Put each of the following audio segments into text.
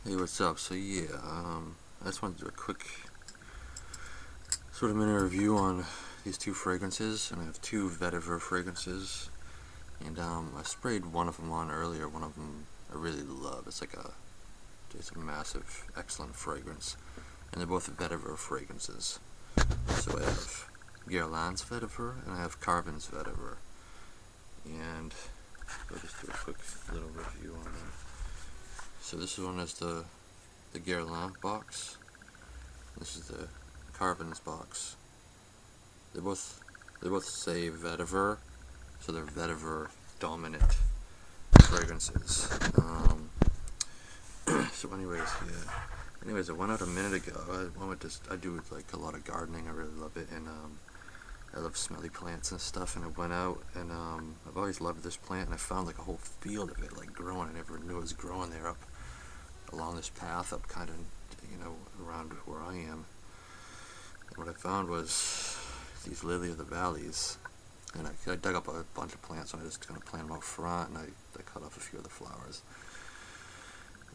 Hey, what's up? So yeah, I just wanted to do a quick sort of mini review on these two fragrances, and I have two Vetiver fragrances, and I sprayed one of them on earlier. One of them I really love. It's a massive, excellent fragrance, and they're both Vetiver fragrances. So I have Guerlain's Vetiver and I have Carven's Vetiver, and I'll just do a quick little review on them. So this one is the Guerlain box. This is the Carven's box. They both say Vetiver, so they're Vetiver dominant fragrances. So anyways, I went out a minute ago. I do like a lot of gardening. I really love it, and I love smelly plants and stuff. And I went out, and I've always loved this plant, and I found like a whole field of it, like growing. I never knew it was growing there up along this path up kind of, around where I am. And what I found was these lily of the valleys, and I dug up a bunch of plants, and I just kind of planted them out front, and I cut off a few of the flowers.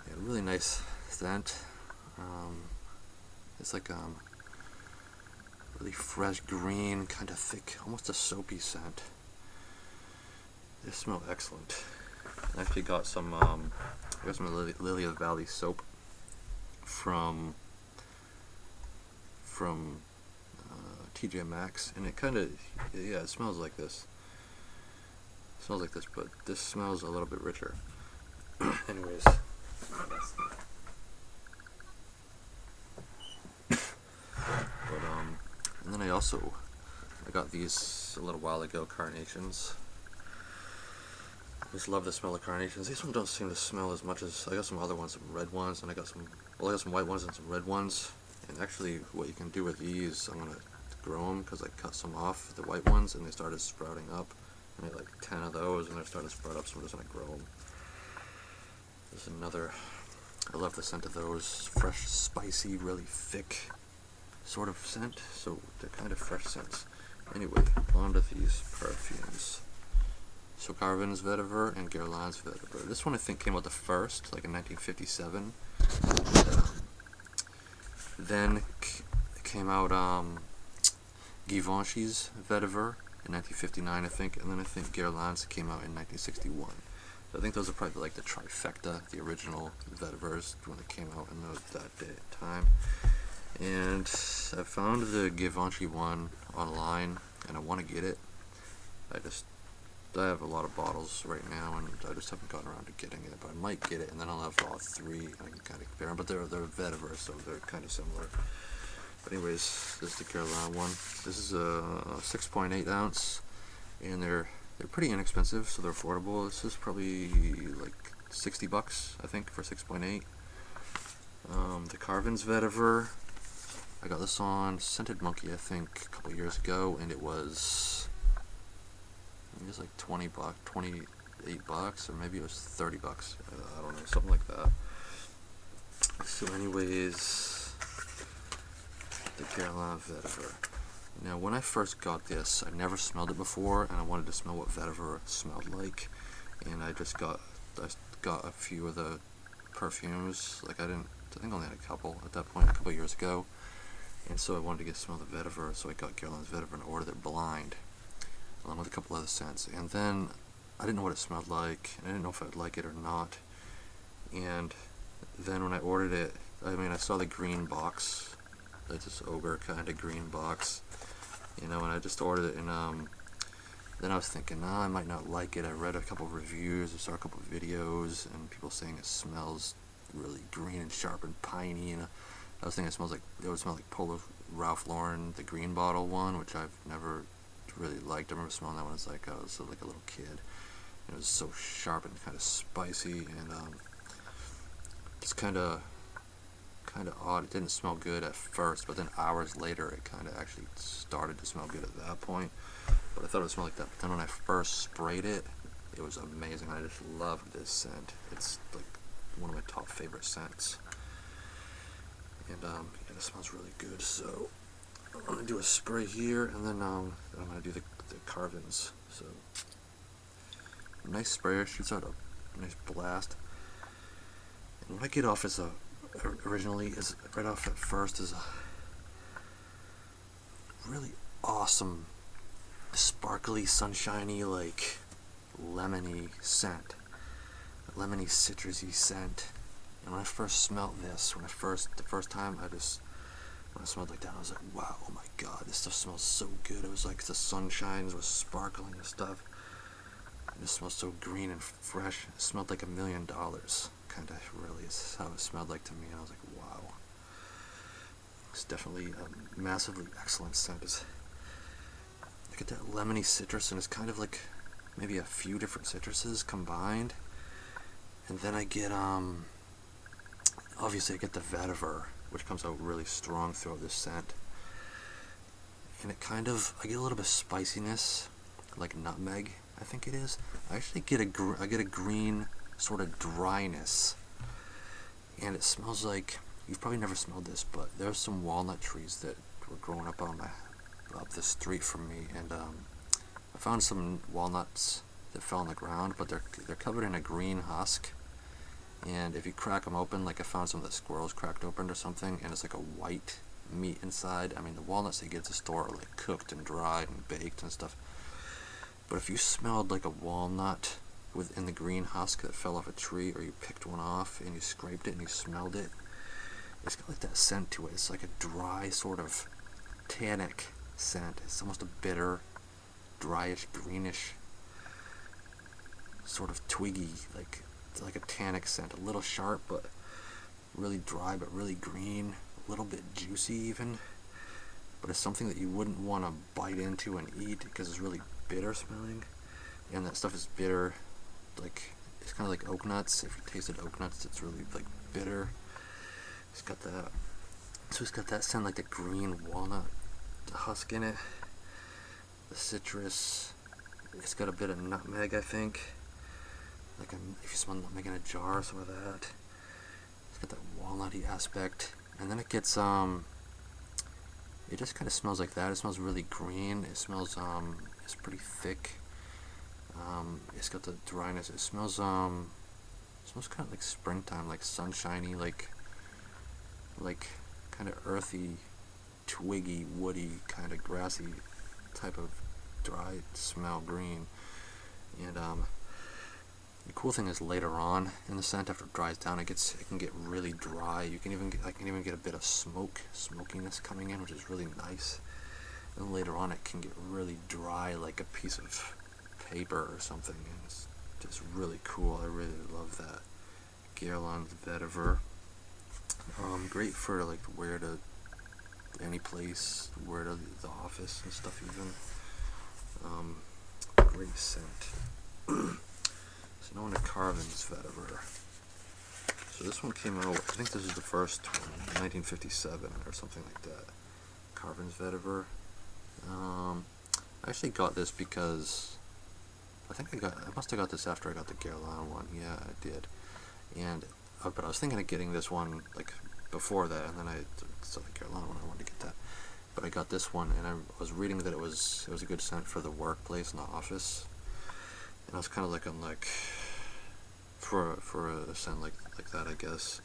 They had a really nice scent. It's like really fresh green, kind of thick, almost a soapy scent. They smell excellent. I actually got some lily of the valley soap from TJ Maxx, and it smells like this. It smells like this, but this smells a little bit richer. Anyways, and then I got these a little while ago, carnations. I just love the smell of carnations. These ones don't seem to smell as much as I got some other ones, some red ones, and I got some white ones and some red ones. And actually, what you can do with these, I'm gonna grow them because I cut some off the white ones and they started sprouting up. I made like 10 of those and they started to sprout up, so I'm just gonna grow them. There's another. I love the scent of those. Fresh, spicy, really thick sort of scent. So they're kind of fresh scents. Anyway, on to these perfumes. So Carven's Vetiver and Guerlain's Vetiver. This one I think came out the first, like in 1957. Then came out Givenchy's Vetiver in 1959, I think, and then I think Guerlain's came out in 1961. So I think those are probably like the trifecta, the original Vetivers when they came out in that time. And I found the Givenchy one online, and I want to get it. I have a lot of bottles right now, and I just haven't gotten around to getting it. But I might get it, and then I'll have all three, and I can kind of compare them. But they're Vetivers, so they're kind of similar. But anyways, this is the Guerlain one. This is a 6.8 ounce, and they're pretty inexpensive, so they're affordable. This is probably like $60, I think, for 6.8. The Carven's Vetiver, I got this on Scented Monkey, I think, a couple years ago, and it was like $28, or maybe it was $30. I don't know, something like that. So anyways, the Guerlain Vetiver. Now, when I first got this, I never smelled it before, and I wanted to smell what Vetiver smelled like, and I got a few of the perfumes. Like I think I only had a couple at that point, a couple years ago, and so I wanted to get to smell the Vetiver, so I got Guerlain's Vetiver and ordered it blind, along with a couple other scents. And then I didn't know what it smelled like, and I didn't know if I'd like it or not. And then when I ordered it, I saw the green box, like this ogre kind of green box, and I just ordered it, and then I was thinking, I might not like it. I read a couple of reviews, I saw a couple of videos, and people saying it smells really green and sharp and piney, and I was thinking it would smell like Polo Ralph Lauren, the green bottle one, which I've never really liked. I remember smelling that one as I was like a little kid. It was so sharp and kind of spicy, and it's kind of odd. It didn't smell good at first, but then hours later it kind of actually started to smell good at that point. But I thought it would smell like that. But then when I first sprayed it, it was amazing. I just loved this scent. It's like one of my top favorite scents. And it smells really good. So I'm gonna do a spray here, and then I'm gonna do the Carvens. So nice sprayer, shoots out a nice blast. what I get off is originally is right off at first is a really awesome, sparkly, sunshiny, like lemony scent, a lemony, citrusy scent. And when I first smelled this, the first time, when I smelled like that, I was like, wow, oh my god, this stuff smells so good. It was like the sunshine was sparkling and stuff. And it smells so green and fresh. It smelled like $1 million, kind of, really, is how it smelled like to me. And I was like, wow. It's definitely a massively excellent scent. I get that lemony citrus, and it's kind of like maybe a few different citruses combined. And then I get, obviously I get the vetiver, which comes out really strong throughout this scent. And it kind of, I get a little bit of spiciness, like nutmeg, I think it is. I actually get I get a green sort of dryness. And it smells like, you've probably never smelled this, but there's some walnut trees that were growing up up the street from me, and I found some walnuts that fell on the ground, but they're covered in a green husk. And if you crack them open, like I found some of the squirrels cracked open or something, and it's like a white meat inside. I mean, the walnuts they get at the store are like cooked and dried and baked and stuff. But if you smelled like a walnut within the green husk that fell off a tree, or you picked one off and you scraped it and you smelled it, it's got like that scent to it. It's like a dry sort of tannic scent. It's almost a bitter, dryish, greenish, sort of twiggy, like it's like a tannic scent. A little sharp, but really dry, but really green. A little bit juicy even. But it's something that you wouldn't want to bite into and eat because it's really bitter smelling. And that stuff is bitter. Like, it's kind of like oak nuts. If you tasted oak nuts, it's really like bitter. It's got that. So it's got that scent, like the green walnut husk in it. The citrus. It's got a bit of nutmeg, I think. Like if you smell nutmeg in a jar, some of that. It's got that walnutty aspect. And then it gets it just kind of smells like that. It smells really green. It smells it's pretty thick. It's got the dryness. It smells kind of like springtime, like sunshiny, like kind of earthy, twiggy, woody, kind of grassy type of dry smell, green. And the cool thing is later on in the scent, after it dries down, it can get really dry. I can even get a bit of smokiness coming in, which is really nice. And later on, it can get really dry, like a piece of paper or something. And it's just really cool. I really love that. Guerlain Vetiver. Great for like wear to any place, wear to the office and stuff even. Great scent. So now on to Carven Vetiver. So this one came out, I think this is the first one, 1957 or something like that. Carven Vetiver. I actually got this because I must have got this after I got the Guerlain one. Yeah, I did. And but I was thinking of getting this one like before that, and then I saw the Guerlain one. I wanted to get that, but I got this one, and I was reading that it was a good scent for the workplace and the office. And I was kind of looking like for a scent like that, I guess,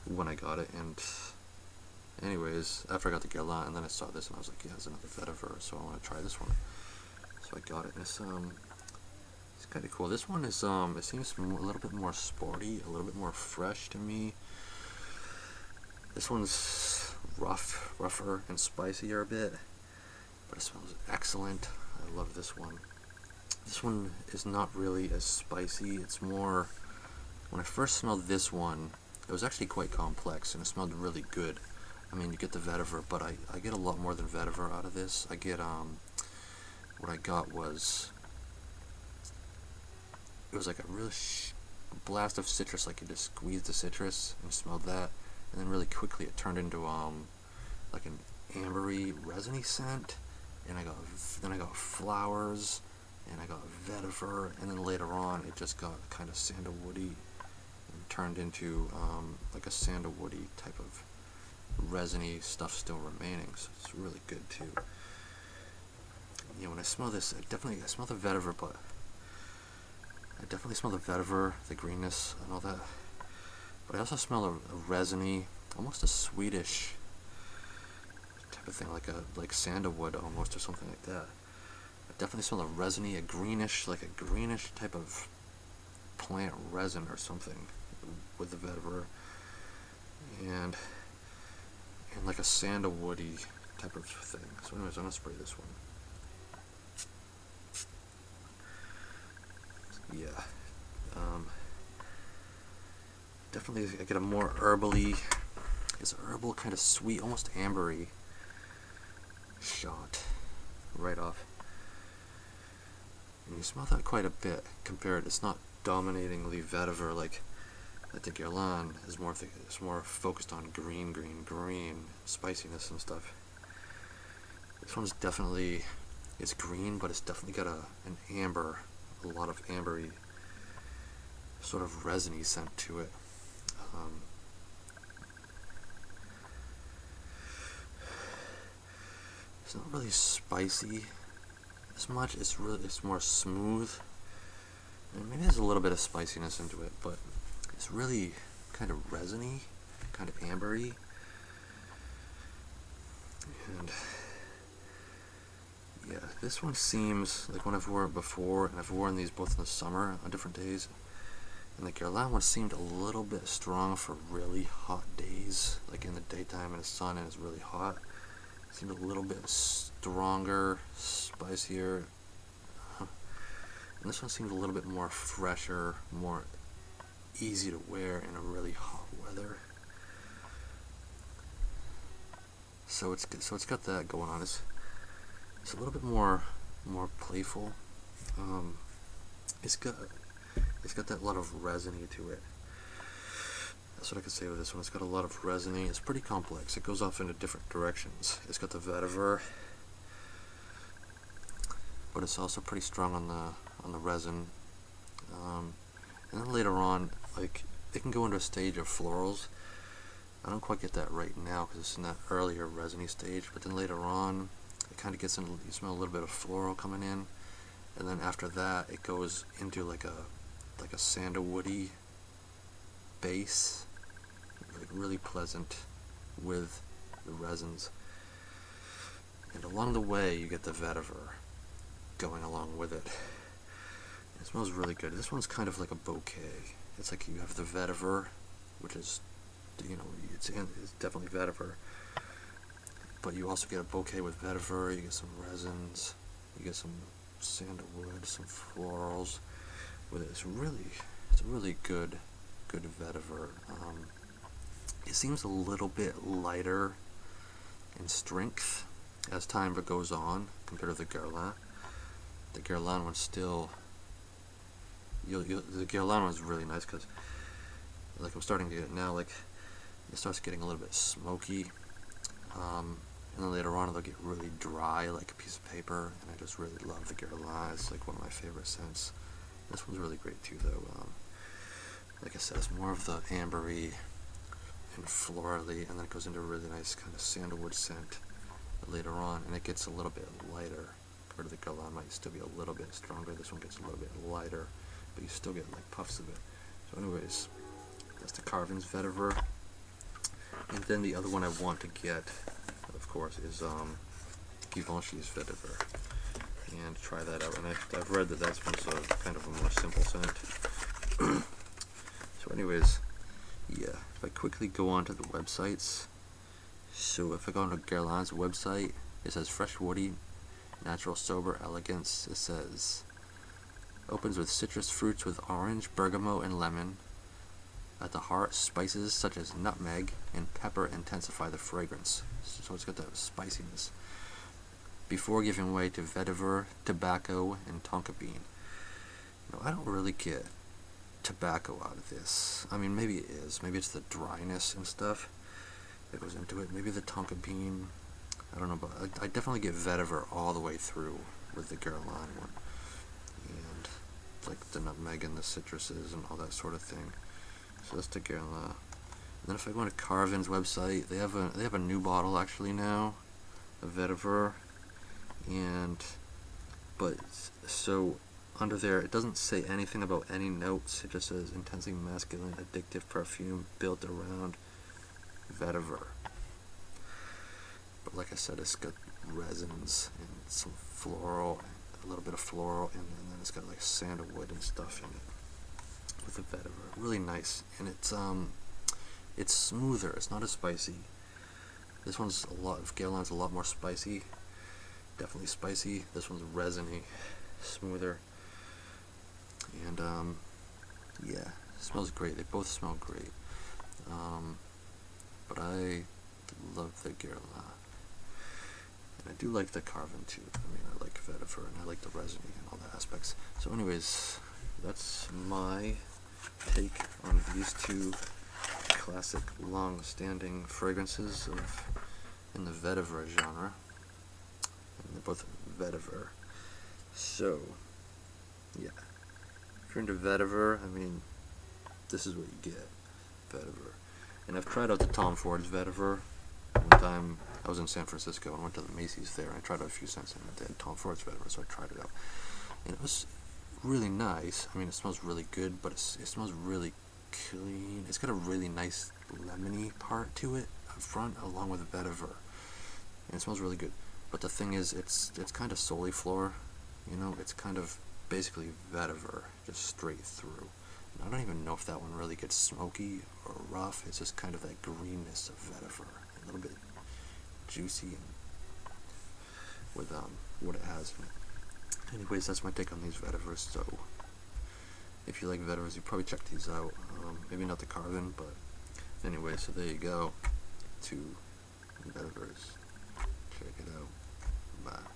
when I got it. And anyways, after I got the Guerlain, and then I saw this, and I was like, yeah, it's another vetiver, so I want to try this one. So I got it. And it's kind of cool. This one is it seems a little bit more sporty, a little bit more fresh to me. This one's rougher and spicier a bit, but it smells excellent. I love this one. This one is not really as spicy. It's more, when I first smelled this one, it was actually quite complex, and it smelled really good. I mean, you get the vetiver, but I get a lot more than vetiver out of this. I get, what I got was, it was like a real blast of citrus, like you just squeezed the citrus and smelled that, and then really quickly it turned into, like an ambery, resiny scent, and then I got flowers, and I got vetiver, and then later on it just got kind of sandalwoody and turned into like a sandalwoody type of resiny stuff still remaining, so it's really good too. Yeah, when I smell this, I smell the vetiver, but I definitely smell the vetiver, the greenness and all that, but I also smell a resiny, almost a sweetish type of thing, like sandalwood almost, or something like that. I definitely smell a resiny, a greenish type of plant resin or something with the vetiver, and like a sandalwoody type of thing. So anyways, I'm gonna spray this one. Yeah. Definitely I get a more herbally, it's herbal, kind of sweet, almost ambery shot right off. And you smell that quite a bit compared, it's not dominatingly vetiver like the Guerlain is more focused on green, spiciness and stuff. This one's definitely, it's green, but it's definitely got an amber, a lot of ambery, sort of resiny scent to it. It's not really spicy as much. It's more smooth, and maybe there's a little bit of spiciness into it, but it's really kind of resiny, kind of ambery, and yeah, this one seems like when I've worn it before, and I've worn these both in the summer on different days, and the Guerlain one seemed a little bit strong for really hot days, like in the daytime in the sun and it's really hot. It seemed a little bit stronger, spicier. And this one seemed a little bit more fresher, more easy to wear in a really hot weather. So it's got that going on. It's a little bit more playful. It's got that lot of resiny to it. That's what I could say with this one. It's got a lot of resiny. It's pretty complex. It goes off into different directions. It's got the vetiver, but it's also pretty strong on the resin. And then later on, like, it can go into a stage of florals. I don't quite get that right now because it's in that earlier resiny stage. But then later on, it kind of gets into, you smell a little bit of floral coming in, and then after that, it goes into like a sandalwoody base, like really pleasant with the resins. And along the way, you get the vetiver going along with it. It smells really good. This one's kind of like a bouquet. It's like you have the vetiver, which is, it's definitely vetiver, but you also get a bouquet with vetiver. You get some resins, you get some sandalwood, some florals with it. It's a really good vetiver. It seems a little bit lighter in strength as time goes on compared to the Guerlain. The Guerlain one's still, the Guerlain one's really nice because, like, I'm starting to get it now, like, it starts getting a little bit smoky, and then later on it'll get really dry like a piece of paper, and I just really love the Guerlain. It's like one of my favorite scents. This one's really great too, though. Like I said, it's more of the ambery and florally, and then it goes into a really nice kind of sandalwood scent later on, and it gets a little bit lighter. Compared to the Guerlain, might still be a little bit stronger. This one gets a little bit lighter, but you still get like puffs of it. So anyways, that's the Carven Vetiver. And then the other one I want to get, of course, is Guerlain Vetiver, and try that out. And I've read that that's one's kind of a more simple scent. So anyways, yeah, if I quickly go on to the websites, so if I go on to Guerlain's website, it says fresh woody, natural sober elegance. It says opens with citrus fruits with orange, bergamot, and lemon. At the heart, spices such as nutmeg and pepper intensify the fragrance. So it's got that spiciness. Before giving way to vetiver, tobacco, and tonka bean. Now, I don't really get tobacco out of this. I mean, maybe it is. Maybe it's the dryness and stuff that goes into it. Maybe the tonka bean. I don't know, but I definitely get vetiver all the way through with the Guerlain one. And like the nutmeg and the citruses and all that sort of thing. So that's the Guerlain. And then if I go to Carven's website, they have a new bottle actually now, a vetiver, and so under there, it doesn't say anything about any notes. It just says intensely masculine, addictive perfume built around vetiver. But like I said, it's got resins and some floral, a little bit of floral, and then it's got like sandalwood and stuff in it with the vetiver. Really nice, and it's smoother. It's not as spicy. This one's Guerlain's a lot more spicy. Definitely spicy. This one's resiny, smoother, and yeah, it smells great. They both smell great. But I love the Guerlain. And I do like the Carven too. I mean, I like Vetiver and I like the resiny and all the aspects. So anyways, that's my take on these two classic long-standing fragrances in the Vetiver genre. And they're both Vetiver. So, yeah. If you're into Vetiver, I mean, this is what you get. Vetiver. And I've tried out the Tom Ford's Vetiver. One time I was in San Francisco and went to the Macy's there, and I tried out a few scents, and they had Tom Ford's Vetiver, so I tried it out. And it was really nice. I mean, it smells really good, but it smells really clean. It's got a really nice lemony part to it up front, along with vetiver, and it smells really good. But the thing is, it's kind of soliflor, you know. It's kind of basically vetiver, just straight through. And I don't even know if that one really gets smoky or rough. It's just kind of that greenness of vetiver, a little bit juicy, and with what it has in it. Anyways, that's my take on these vetivers. So if you like vetivers, you probably check these out. Maybe not the Carven, but anyway, so there you go. 2 vetivers. Check it out. Bye.